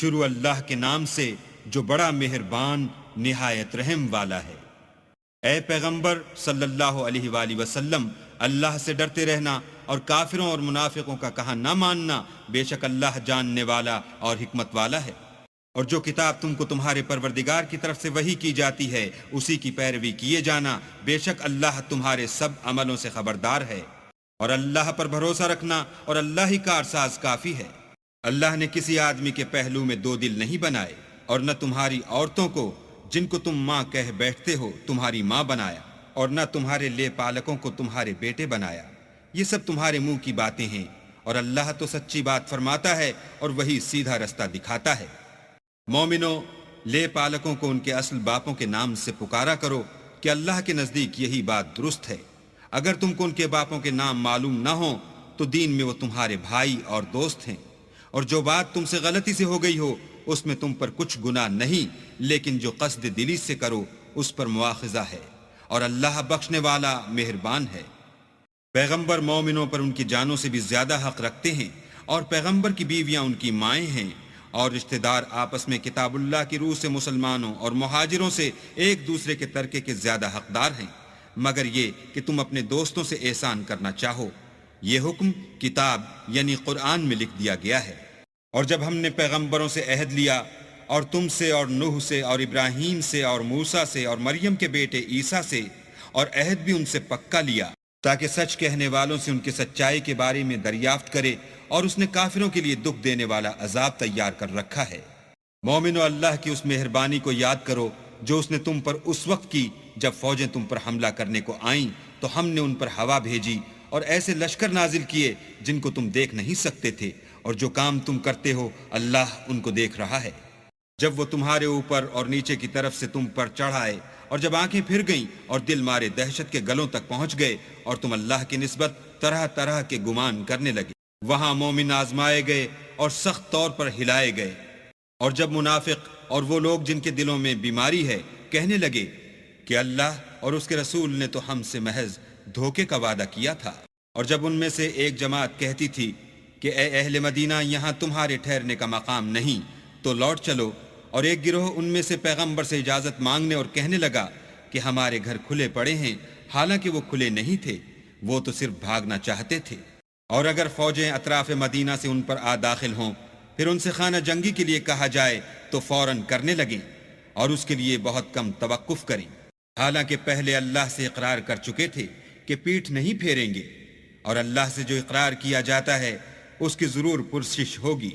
شروع اللہ کے نام سے جو بڑا مہربان نہایت رحم والا ہے۔ اے پیغمبر صلی اللہ علیہ وآلہ وسلم، اللہ سے ڈرتے رہنا اور کافروں اور منافقوں کا کہا نہ ماننا، بے شک اللہ جاننے والا اور حکمت والا ہے۔ اور جو کتاب تم کو تمہارے پروردگار کی طرف سے وحی کی جاتی ہے اسی کی پیروی کیے جانا، بے شک اللہ تمہارے سب عملوں سے خبردار ہے۔ اور اللہ پر بھروسہ رکھنا اور اللہ ہی کارساز کافی ہے۔ اللہ نے کسی آدمی کے پہلو میں دو دل نہیں بنائے، اور نہ تمہاری عورتوں کو جن کو تم ماں کہہ بیٹھتے ہو تمہاری ماں بنایا، اور نہ تمہارے لے پالکوں کو تمہارے بیٹے بنایا۔ یہ سب تمہارے منہ کی باتیں ہیں، اور اللہ تو سچی بات فرماتا ہے اور وہی سیدھا رستہ دکھاتا ہے۔ مومنو، لے پالکوں کو ان کے اصل باپوں کے نام سے پکارا کرو کہ اللہ کے نزدیک یہی بات درست ہے۔ اگر تم کو ان کے باپوں کے نام معلوم نہ ہوں تو دین میں وہ تمہارے بھائی اور دوست ہیں، اور جو بات تم سے غلطی سے ہو گئی ہو اس میں تم پر کچھ گناہ نہیں، لیکن جو قصد دلی سے کرو اس پر مواخذہ ہے، اور اللہ بخشنے والا مہربان ہے۔ پیغمبر مومنوں پر ان کی جانوں سے بھی زیادہ حق رکھتے ہیں، اور پیغمبر کی بیویاں ان کی مائیں ہیں، اور رشتہ دار آپس میں کتاب اللہ کی روح سے مسلمانوں اور مہاجروں سے ایک دوسرے کے ترکے کے زیادہ حقدار ہیں، مگر یہ کہ تم اپنے دوستوں سے احسان کرنا چاہو۔ یہ حکم کتاب یعنی قرآن میں لکھ دیا گیا ہے۔ اور جب ہم نے پیغمبروں سے عہد لیا، اور تم سے اور نوح سے اور ابراہیم سے اور موسیٰ سے اور مریم کے بیٹے عیسیٰ سے، اور عہد بھی ان سے پکا لیا تاکہ سچ کہنے والوں سے ان کی سچائی کے بارے میں دریافت کرے، اور اس نے کافروں کے لیے دکھ دینے والا عذاب تیار کر رکھا ہے۔ مومنو، اللہ کی اس مہربانی کو یاد کرو جو اس نے تم پر اس وقت کی جب فوجیں تم پر حملہ کرنے کو آئیں تو ہم نے ان پر ہوا بھیجی اور ایسے لشکر نازل کیے جن کو تم دیکھ نہیں سکتے تھے، اور جو کام تم کرتے ہو اللہ ان کو دیکھ رہا ہے۔ جب وہ تمہارے اوپر اور نیچے کی طرف سے تم پر چڑھ آئے، اور جب آنکھیں پھر گئیں اور دل مارے دہشت کے گلوں تک پہنچ گئے، اور تم اللہ کی نسبت طرح طرح کے گمان کرنے لگے، وہاں مومن آزمائے گئے اور سخت طور پر ہلائے گئے۔ اور جب منافق اور وہ لوگ جن کے دلوں میں بیماری ہے کہنے لگے کہ اللہ اور اس کے رسول نے تو ہم سے محض دھوکے کا وعدہ کیا تھا، اور جب ان میں سے ایک جماعت کہتی تھی کہ اے اہل مدینہ، یہاں تمہارے ٹھہرنے کا مقام نہیں، تو لوٹ چلو، اور ایک گروہ ان میں سے پیغمبر سے اجازت مانگنے اور کہنے لگا کہ ہمارے گھر کھلے پڑے ہیں، حالانکہ وہ کھلے نہیں تھے، وہ تو صرف بھاگنا چاہتے تھے۔ اور اگر فوجیں اطراف مدینہ سے ان پر آ داخل ہوں، پھر ان سے خانہ جنگی کے لیے کہا جائے تو فوراً کرنے لگیں، اور اس کے لیے بہت کم توقف کریں، حالانکہ پہلے اللہ سے اقرار کر چکے تھے کہ پیٹھ نہیں پھیریں گے، اور اللہ سے جو اقرار کیا جاتا ہے اس کی ضرور پرسش ہوگی۔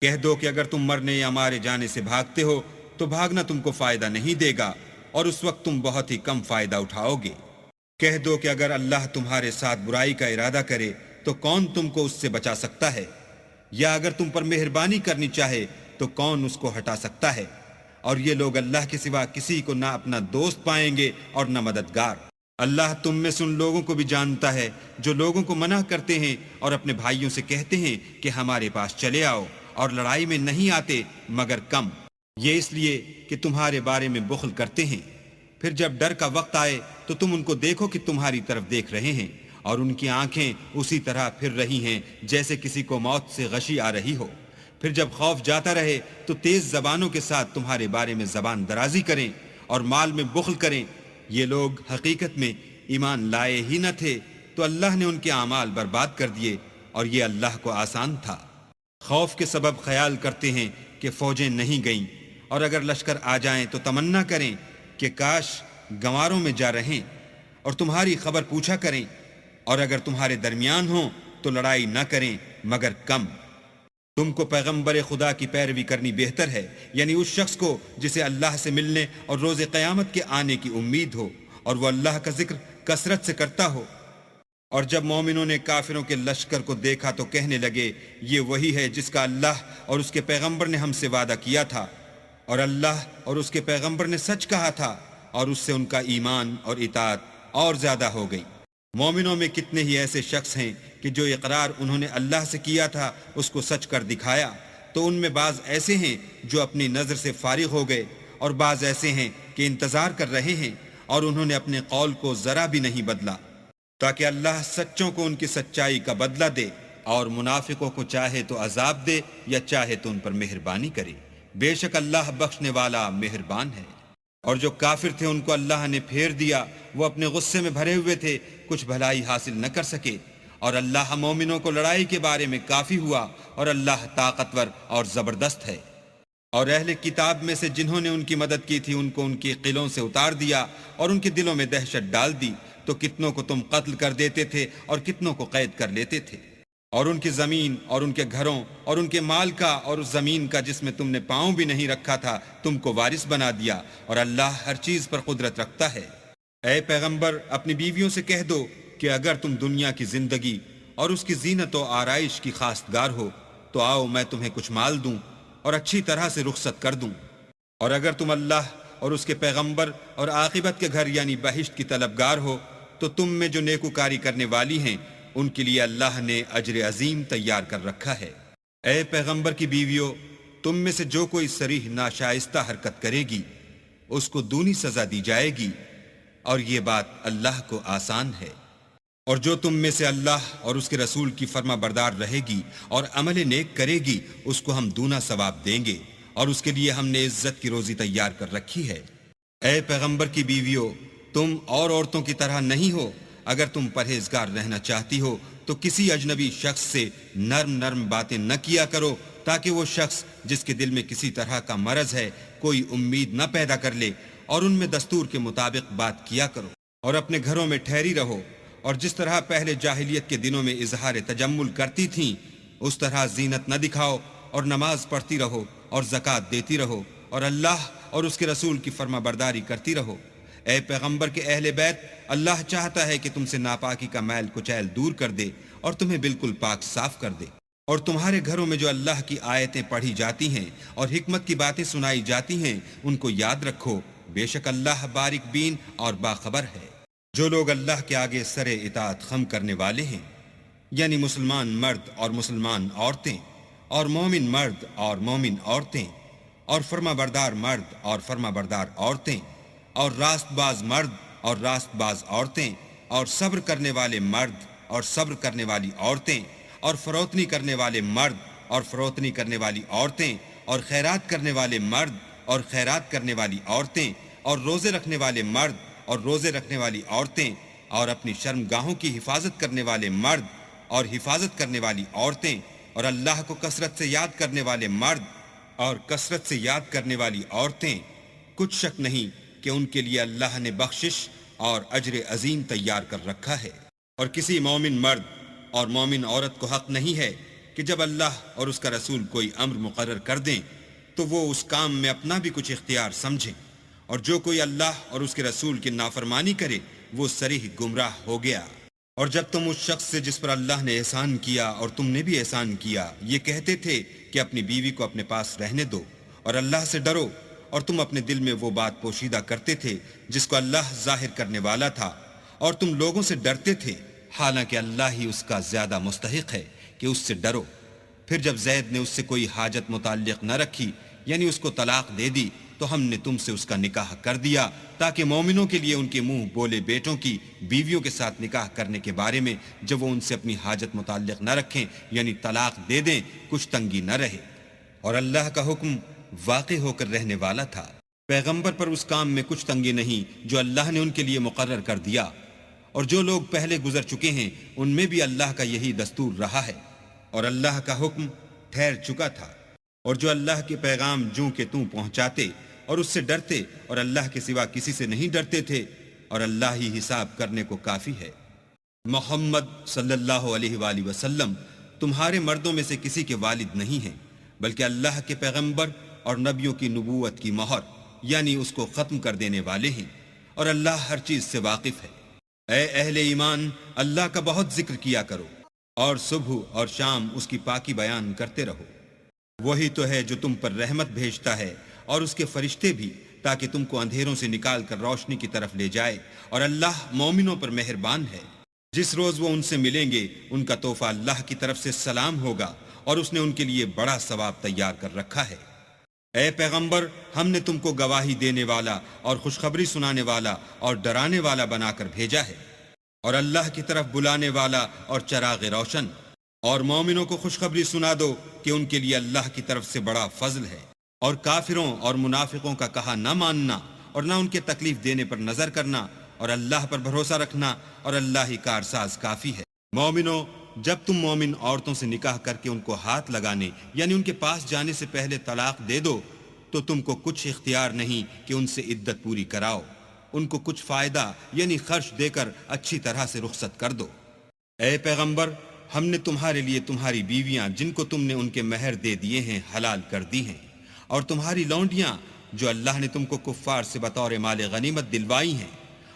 کہہ دو کہ اگر تم مرنے یا مارے جانے سے بھاگتے ہو تو بھاگنا تم کو فائدہ نہیں دے گا، اور اس وقت تم بہت ہی کم فائدہ اٹھاؤ گے۔ کہہ دو کہ اگر اللہ تمہارے ساتھ برائی کا ارادہ کرے تو کون تم کو اس سے بچا سکتا ہے، یا اگر تم پر مہربانی کرنی چاہے تو کون اس کو ہٹا سکتا ہے۔ اور یہ لوگ اللہ کے سوا کسی کو نہ اپنا دوست پائیں گے اور نہ مددگار۔ اللہ تم میں سے ان لوگوں کو بھی جانتا ہے جو لوگوں کو منع کرتے ہیں اور اپنے بھائیوں سے کہتے ہیں کہ ہمارے پاس چلے آؤ، اور لڑائی میں نہیں آتے مگر کم، یہ اس لیے کہ تمہارے بارے میں بخل کرتے ہیں۔ پھر جب ڈر کا وقت آئے تو تم ان کو دیکھو کہ تمہاری طرف دیکھ رہے ہیں، اور ان کی آنکھیں اسی طرح پھر رہی ہیں جیسے کسی کو موت سے غشی آ رہی ہو۔ پھر جب خوف جاتا رہے تو تیز زبانوں کے ساتھ تمہارے بارے میں زبان درازی کریں اور مال میں بخل کریں۔ یہ لوگ حقیقت میں ایمان لائے ہی نہ تھے، تو اللہ نے ان کے اعمال برباد کر دیے، اور یہ اللہ کو آسان تھا۔ خوف کے سبب خیال کرتے ہیں کہ فوجیں نہیں گئیں، اور اگر لشکر آ جائیں تو تمنا کریں کہ کاش گنواروں میں جا رہیں، اور تمہاری خبر پوچھا کریں، اور اگر تمہارے درمیان ہوں تو لڑائی نہ کریں مگر کم۔ تم کو پیغمبر خدا کی پیروی کرنی بہتر ہے، یعنی اس شخص کو جسے اللہ سے ملنے اور روز قیامت کے آنے کی امید ہو، اور وہ اللہ کا ذکر کثرت سے کرتا ہو۔ اور جب مومنوں نے کافروں کے لشکر کو دیکھا تو کہنے لگے یہ وہی ہے جس کا اللہ اور اس کے پیغمبر نے ہم سے وعدہ کیا تھا، اور اللہ اور اس کے پیغمبر نے سچ کہا تھا، اور اس سے ان کا ایمان اور اطاعت اور زیادہ ہو گئی۔ مومنوں میں کتنے ہی ایسے شخص ہیں کہ جو اقرار انہوں نے اللہ سے کیا تھا اس کو سچ کر دکھایا، تو ان میں بعض ایسے ہیں جو اپنی نظر سے فارغ ہو گئے، اور بعض ایسے ہیں کہ انتظار کر رہے ہیں، اور انہوں نے اپنے قول کو ذرا بھی نہیں بدلا، تاکہ اللہ سچوں کو ان کی سچائی کا بدلہ دے۔ اور منافقوں کو چاہے تو عذاب دے یا چاہے تو ان پر مہربانی کرے، بے شک اللہ بخشنے والا مہربان ہے۔ اور جو کافر تھے ان کو اللہ نے پھیر دیا، وہ اپنے غصے میں بھرے ہوئے تھے، کچھ بھلائی حاصل نہ کر سکے، اور اللہ مومنوں کو لڑائی کے بارے میں کافی ہوا، اور اللہ طاقتور اور زبردست ہے۔ اور اہل کتاب میں سے جنہوں نے ان کی مدد کی تھی ان کو ان کے قلعوں سے اتار دیا اور ان کے دلوں میں دہشت ڈال دی، تو کتنوں کو تم قتل کر دیتے تھے اور کتنوں کو قید کر لیتے تھے، اور ان کی زمین اور ان کے گھروں اور ان کے مال کا اور اس زمین کا جس میں تم نے پاؤں بھی نہیں رکھا تھا تم کو وارث بنا دیا، اور اللہ ہر چیز پر قدرت رکھتا ہے۔ اے پیغمبر اپنی بیویوں سے کہہ دو کہ اگر تم دنیا کی زندگی اور اس کی زینت و آرائش کی خواستگار ہو تو آؤ میں تمہیں کچھ مال دوں اور اچھی طرح سے رخصت کر دوں، اور اگر تم اللہ اور اس کے پیغمبر اور عاقبت کے گھر یعنی بہشت کی طلبگار ہو تو تم میں جو نیکوکاری کرنے والی ہیں ان کے لیے اللہ نے اجر عظیم تیار کر رکھا ہے۔ اے پیغمبر کی بیویوں، تم میں سے جو کوئی صریح ناشائستہ حرکت کرے گی اس کو دونی سزا دی جائے گی، اور یہ بات اللہ کو آسان ہے۔ اور جو تم میں سے اللہ اور اس کے رسول کی فرما بردار رہے گی اور عمل نیک کرے گی اس کو ہم دونا ثواب دیں گے، اور اس کے لیے ہم نے عزت کی روزی تیار کر رکھی ہے۔ اے پیغمبر کی بیویوں، تم اور عورتوں کی طرح نہیں ہو، اگر تم پرہیزگار رہنا چاہتی ہو تو کسی اجنبی شخص سے نرم نرم باتیں نہ کیا کرو، تاکہ وہ شخص جس کے دل میں کسی طرح کا مرض ہے کوئی امید نہ پیدا کر لے، اور ان میں دستور کے مطابق بات کیا کرو، اور اپنے گھروں میں ٹھہری رہو، اور جس طرح پہلے جاہلیت کے دنوں میں اظہار تجمل کرتی تھیں اس طرح زینت نہ دکھاؤ، اور نماز پڑھتی رہو اور زکوٰۃ دیتی رہو، اور اللہ اور اس کے رسول کی فرما برداری کرتی رہو۔ اے پیغمبر کے اہل بیت، اللہ چاہتا ہے کہ تم سے ناپاکی کا میل کچیل دور کر دے اور تمہیں بالکل پاک صاف کر دے، اور تمہارے گھروں میں جو اللہ کی آیتیں پڑھی جاتی ہیں اور حکمت کی باتیں سنائی جاتی ہیں ان کو یاد رکھو، بے شک اللہ باریک بین اور باخبر ہے۔ جو لوگ اللہ کے آگے سر اطاعت خم کرنے والے ہیں، یعنی مسلمان مرد اور مسلمان عورتیں، اور مومن مرد اور مومن عورتیں، اور فرما بردار مرد اور فرما بردار عورتیں، اور راست باز مرد اور راست باز عورتیں، اور صبر کرنے والے مرد اور صبر کرنے والی عورتیں، اور فروتنی کرنے والے مرد اور فروتنی کرنے والی عورتیں، اور خیرات کرنے والے مرد اور خیرات کرنے والی عورتیں، اور روزے رکھنے والے مرد اور روزے رکھنے والی عورتیں، اور اپنی شرمگاہوں کی حفاظت کرنے والے مرد اور حفاظت کرنے والی عورتیں، اور اللہ کو کثرت سے یاد کرنے والے مرد اور کثرت سے یاد کرنے والی عورتیں، کچھ شک نہیں کہ ان کے لیے اللہ نے بخشش اور اجر عظیم تیار کر رکھا ہے۔ اور کسی مومن مرد اور مومن عورت کو حق نہیں ہے کہ جب اللہ اور اس کا رسول کوئی امر مقرر کر دیں تو وہ اس کام میں اپنا بھی کچھ اختیار سمجھیں، اور جو کوئی اللہ اور اس کے رسول کی نافرمانی کرے وہ صریح گمراہ ہو گیا۔ اور جب تم اس شخص سے جس پر اللہ نے احسان کیا اور تم نے بھی احسان کیا یہ کہتے تھے کہ اپنی بیوی کو اپنے پاس رہنے دو اور اللہ سے ڈرو، اور تم اپنے دل میں وہ بات پوشیدہ کرتے تھے جس کو اللہ ظاہر کرنے والا تھا، اور تم لوگوں سے ڈرتے تھے، حالانکہ اللہ ہی اس کا زیادہ مستحق ہے کہ اس سے ڈرو۔ پھر جب زید نے اس سے کوئی حاجت متعلق نہ رکھی یعنی اس کو طلاق دے دی تو ہم نے تم سے اس کا نکاح کر دیا تاکہ مومنوں کے لیے ان کے منہ بولے بیٹوں کی بیویوں کے ساتھ نکاح کرنے کے بارے میں جب وہ ان سے اپنی حاجت متعلق نہ رکھیں یعنی طلاق دے دیں کچھ تنگی نہ رہے، اور اللہ کا حکم واقع ہو کر رہنے والا تھا۔ پیغمبر پر اس کام میں کچھ تنگی نہیں جو اللہ نے ان کے لیے مقرر کر دیا، اور جو لوگ پہلے گزر چکے ہیں ان میں بھی اللہ کا یہی دستور رہا ہے، اور اللہ کا حکم ٹھہر چکا تھا۔ اور جو اللہ کے پیغام جوں کہ توں پہنچاتے اور اس سے ڈرتے اور اللہ کے سوا کسی سے نہیں ڈرتے تھے، اور اللہ ہی حساب کرنے کو کافی ہے۔ محمد صلی اللہ علیہ وآلہ وسلم تمہارے مردوں میں سے کسی کے والد نہیں ہیں، بلکہ اللہ کے پیغمبر اور نبیوں کی نبوت کی مہر یعنی اس کو ختم کر دینے والے ہیں، اور اللہ ہر چیز سے واقف ہے۔ اے اہل ایمان، اللہ کا بہت ذکر کیا کرو اور صبح اور شام اس کی پاکی بیان کرتے رہو۔ وہی تو ہے جو تم پر رحمت بھیجتا ہے اور اس کے فرشتے بھی، تاکہ تم کو اندھیروں سے نکال کر روشنی کی طرف لے جائے، اور اللہ مومنوں پر مہربان ہے۔ جس روز وہ ان سے ملیں گے ان کا تحفہ اللہ کی طرف سے سلام ہوگا، اور اس نے ان کے لیے بڑا ثواب تیار کر رکھا ہے۔ اے پیغمبر، ہم نے تم کو گواہی دینے والا اور خوشخبری سنانے والا اور ڈرانے والا بنا کر بھیجا ہے، اور اللہ کی طرف بلانے والا اور چراغ روشن۔ اور مومنوں کو خوشخبری سنا دو کہ ان کے لیے اللہ کی طرف سے بڑا فضل ہے، اور کافروں اور منافقوں کا کہا نہ ماننا اور نہ ان کے تکلیف دینے پر نظر کرنا، اور اللہ پر بھروسہ رکھنا، اور اللہ ہی کارساز کافی ہے۔ مومنوں، جب تم مومن عورتوں سے نکاح کر کے ان کو ہاتھ لگانے یعنی ان کے پاس جانے سے پہلے طلاق دے دو تو تم کو کچھ اختیار نہیں کہ ان سے عدت پوری کراؤ، ان کو کچھ فائدہ یعنی خرچ دے کر اچھی طرح سے رخصت کر دو۔ اے پیغمبر، ہم نے تمہارے لیے تمہاری بیویاں جن کو تم نے ان کے مہر دے دیے ہیں حلال کر دی ہیں، اور تمہاری لونڈیاں جو اللہ نے تم کو کفار سے بطور مال غنیمت دلوائی ہیں،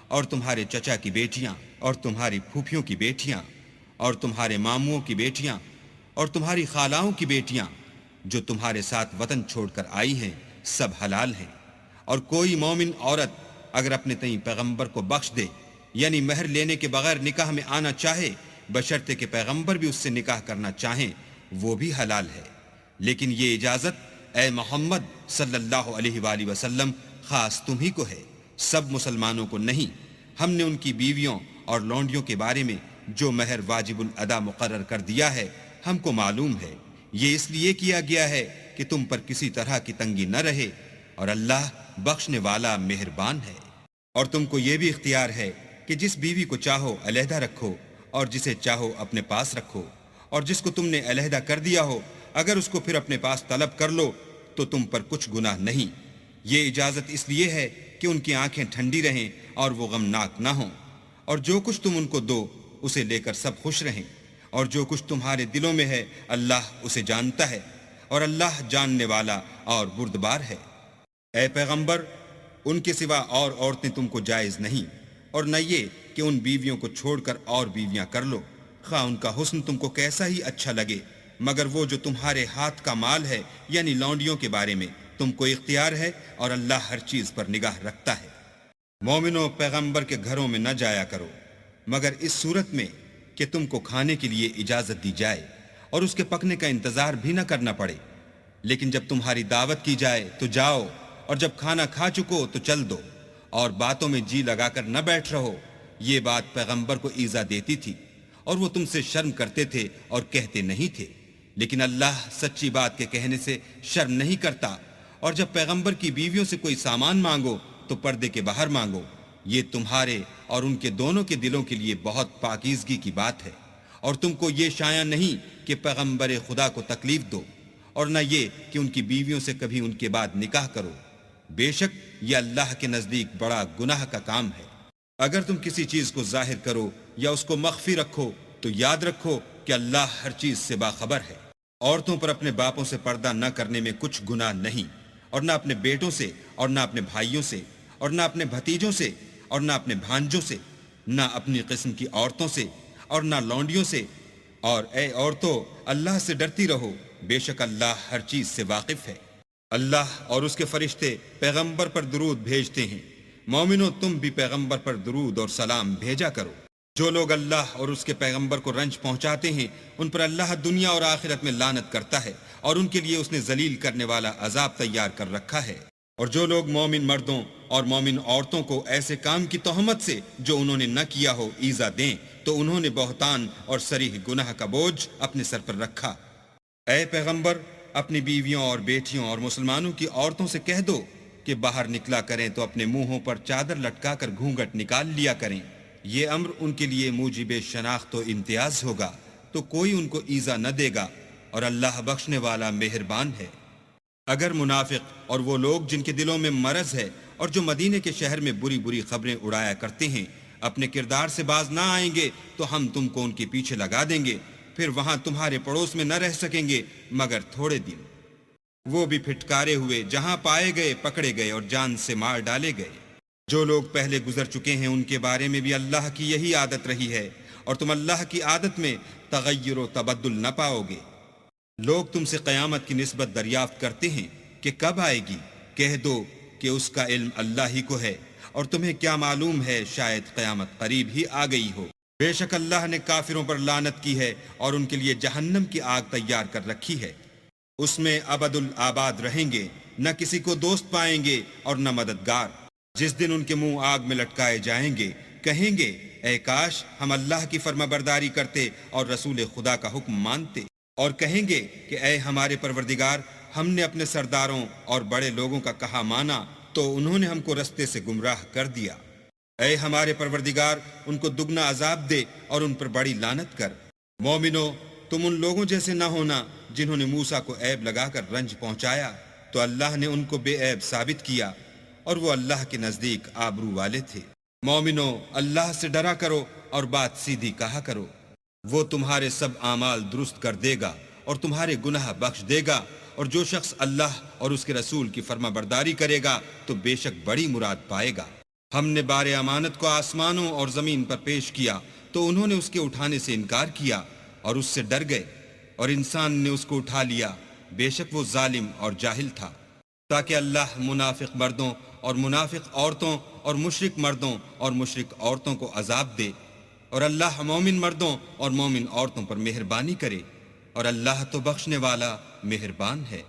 اور تمہارے چچا کی بیٹیاں، اور تمہاری پھوپھیوں کی بیٹیاں، اور تمہارے ماموں کی بیٹیاں، اور تمہاری خالاؤں کی بیٹیاں جو تمہارے ساتھ وطن چھوڑ کر آئی ہیں، سب حلال ہیں۔ اور کوئی مومن عورت اگر اپنے تئیں پیغمبر کو بخش دے یعنی مہر لینے کے بغیر نکاح میں آنا چاہے، بشرطے کہ پیغمبر بھی اس سے نکاح کرنا چاہیں، وہ بھی حلال ہے۔ لیکن یہ اجازت اے محمد صلی اللہ علیہ وآلہ وسلم خاص تم ہی کو ہے، سب مسلمانوں کو نہیں۔ ہم نے ان کی بیویوں اور لونڈیوں کے بارے میں جو مہر واجب الادا مقرر کر دیا ہے ہم کو معلوم ہے، یہ اس لیے کیا گیا ہے کہ تم پر کسی طرح کی تنگی نہ رہے، اور اللہ بخشنے والا مہربان ہے۔ اور تم کو یہ بھی اختیار ہے کہ جس بیوی کو چاہو علیحدہ رکھو اور جسے چاہو اپنے پاس رکھو، اور جس کو تم نے علیحدہ کر دیا ہو اگر اس کو پھر اپنے پاس طلب کر لو تو تم پر کچھ گناہ نہیں۔ یہ اجازت اس لیے ہے کہ ان کی آنکھیں ٹھنڈی رہیں اور وہ غمناک نہ ہوں، اور جو کچھ تم ان کو دو اسے لے کر سب خوش رہیں، اور جو کچھ تمہارے دلوں میں ہے اللہ اسے جانتا ہے، اور اللہ جاننے والا اور بردبار ہے۔ اے پیغمبر، ان کے سوا اور عورتیں تم کو جائز نہیں، اور نہ یہ کہ ان بیویوں کو چھوڑ کر اور بیویاں کر لو، خواہ ان کا حسن تم کو کیسا ہی اچھا لگے، مگر وہ جو تمہارے ہاتھ کا مال ہے یعنی لونڈیوں کے بارے میں تم کو اختیار ہے، اور اللہ ہر چیز پر نگاہ رکھتا ہے۔ مومنوں، پیغمبر کے گھروں میں نہ جایا کرو مگر اس صورت میں کہ تم کو کھانے کے لیے اجازت دی جائے اور اس کے پکنے کا انتظار بھی نہ کرنا پڑے، لیکن جب تمہاری دعوت کی جائے تو جاؤ، اور جب کھانا کھا چکو تو چل دو، اور باتوں میں جی لگا کر نہ بیٹھ رہو۔ یہ بات پیغمبر کو ایذا دیتی تھی اور وہ تم سے شرم کرتے تھے اور کہتے نہیں تھے، لیکن اللہ سچی بات کے کہنے سے شرم نہیں کرتا۔ اور جب پیغمبر کی بیویوں سے کوئی سامان مانگو تو پردے کے باہر مانگو، یہ تمہارے اور ان کے دونوں کے دلوں کے لیے بہت پاکیزگی کی بات ہے۔ اور تم کو یہ شایع نہیں کہ پیغمبر خدا کو تکلیف دو، اور نہ یہ کہ ان کی بیویوں سے کبھی ان کے بعد نکاح کرو، بے شک یہ اللہ کے نزدیک بڑا گناہ کا کام ہے۔ اگر تم کسی چیز کو ظاہر کرو یا اس کو مخفی رکھو تو یاد رکھو کہ اللہ ہر چیز سے باخبر ہے۔ عورتوں پر اپنے باپوں سے پردہ نہ کرنے میں کچھ گناہ نہیں، اور نہ اپنے بیٹوں سے، اور نہ اپنے بھائیوں سے، اور نہ اپنے بھتیجوں سے، اور نہ اپنے بھانجوں سے، نہ اپنی قسم کی عورتوں سے، اور نہ لونڈیوں سے۔ اور اے عورتوں، اللہ سے ڈرتی رہو، بے شک اللہ ہر چیز سے واقف ہے۔ اللہ اور اس کے فرشتے پیغمبر پر درود بھیجتے ہیں، مومنوں تم بھی پیغمبر پر درود اور سلام بھیجا کرو۔ جو لوگ اللہ اور اس کے پیغمبر کو رنج پہنچاتے ہیں ان پر اللہ دنیا اور آخرت میں لعنت کرتا ہے، اور ان کے لیے اس نے ذلیل کرنے والا عذاب تیار کر رکھا ہے۔ اور جو لوگ مومن مردوں اور مومن عورتوں کو ایسے کام کی تہمت سے جو انہوں نے نہ کیا ہو ایذا دیں تو انہوں نے بہتان اور صریح گناہ کا بوجھ اپنے سر پر رکھا۔ اے پیغمبر، اپنی بیویوں اور بیٹیوں اور مسلمانوں کی عورتوں سے کہہ دو کہ باہر نکلا کریں تو اپنے منہوں پر چادر لٹکا کر گھونگھٹ نکال لیا کریں، یہ امر ان کے لیے موجب شناخت و امتیاز ہوگا تو کوئی ان کو ایذا نہ دے گا، اور اللہ بخشنے والا مہربان ہے۔ اگر منافق اور وہ لوگ جن کے دلوں میں مرض ہے اور جو مدینے کے شہر میں بری بری خبریں اڑایا کرتے ہیں اپنے کردار سے باز نہ آئیں گے تو ہم تم کو ان کے پیچھے لگا دیں گے، پھر وہاں تمہارے پڑوس میں نہ رہ سکیں گے مگر تھوڑے دن۔ وہ بھی پھٹکارے ہوئے جہاں پائے گئے پکڑے گئے اور جان سے مار ڈالے گئے۔ جو لوگ پہلے گزر چکے ہیں ان کے بارے میں بھی اللہ کی یہی عادت رہی ہے، اور تم اللہ کی عادت میں تغیر و تبدل نہ پاؤ گے۔ لوگ تم سے قیامت کی نسبت دریافت کرتے ہیں کہ کب آئے گی، کہہ دو کہ اس کا علم اللہ ہی کو ہے، اور تمہیں کیا معلوم ہے شاید قیامت قریب ہی آ گئی ہو۔ بے شک اللہ نے کافروں پر لعنت کی ہے اور ان کے لیے جہنم کی آگ تیار کر رکھی ہے، اس میں ابد الآباد رہیں گے، نہ کسی کو دوست پائیں گے اور نہ مددگار۔ جس دن ان کے منہ آگ میں لٹکائے جائیں گے کہیں گے اے کاش ہم اللہ کی فرما برداری کرتے اور رسول خدا کا حکم مانتے، اور کہیں گے کہ اے ہمارے پروردگار، ہم نے اپنے سرداروں اور بڑے لوگوں کا کہا مانا تو انہوں نے ہم کو رستے سے گمراہ کر دیا۔ اے ہمارے پروردگار، ان کو دگنا عذاب دے اور ان پر بڑی لعنت کر۔ مومنو، تم ان لوگوں جیسے نہ ہونا جنہوں نے موسیٰ کو عیب لگا کر رنج پہنچایا تو اللہ نے ان کو بے عیب ثابت کیا، اور وہ اللہ کے نزدیک آبرو والے تھے۔ مومنو، اللہ سے ڈرا کرو اور بات سیدھی کہا کرو، وہ تمہارے سب اعمال درست کر دے گا اور تمہارے گناہ بخش دے گا، اور جو شخص اللہ اور اس کے رسول کی فرما برداری کرے گا تو بے شک بڑی مراد پائے گا۔ ہم نے بار امانت کو آسمانوں اور زمین پر پیش کیا تو انہوں نے اس کے اٹھانے سے انکار کیا اور اس سے ڈر گئے، اور انسان نے اس کو اٹھا لیا، بے شک وہ ظالم اور جاہل تھا۔ تاکہ اللہ منافق مردوں اور منافق عورتوں اور مشرک مردوں اور مشرک عورتوں کو عذاب دے، اور اللہ مومن مردوں اور مومن عورتوں پر مہربانی کرے، اور اللہ تو بخشنے والا مہربان ہے۔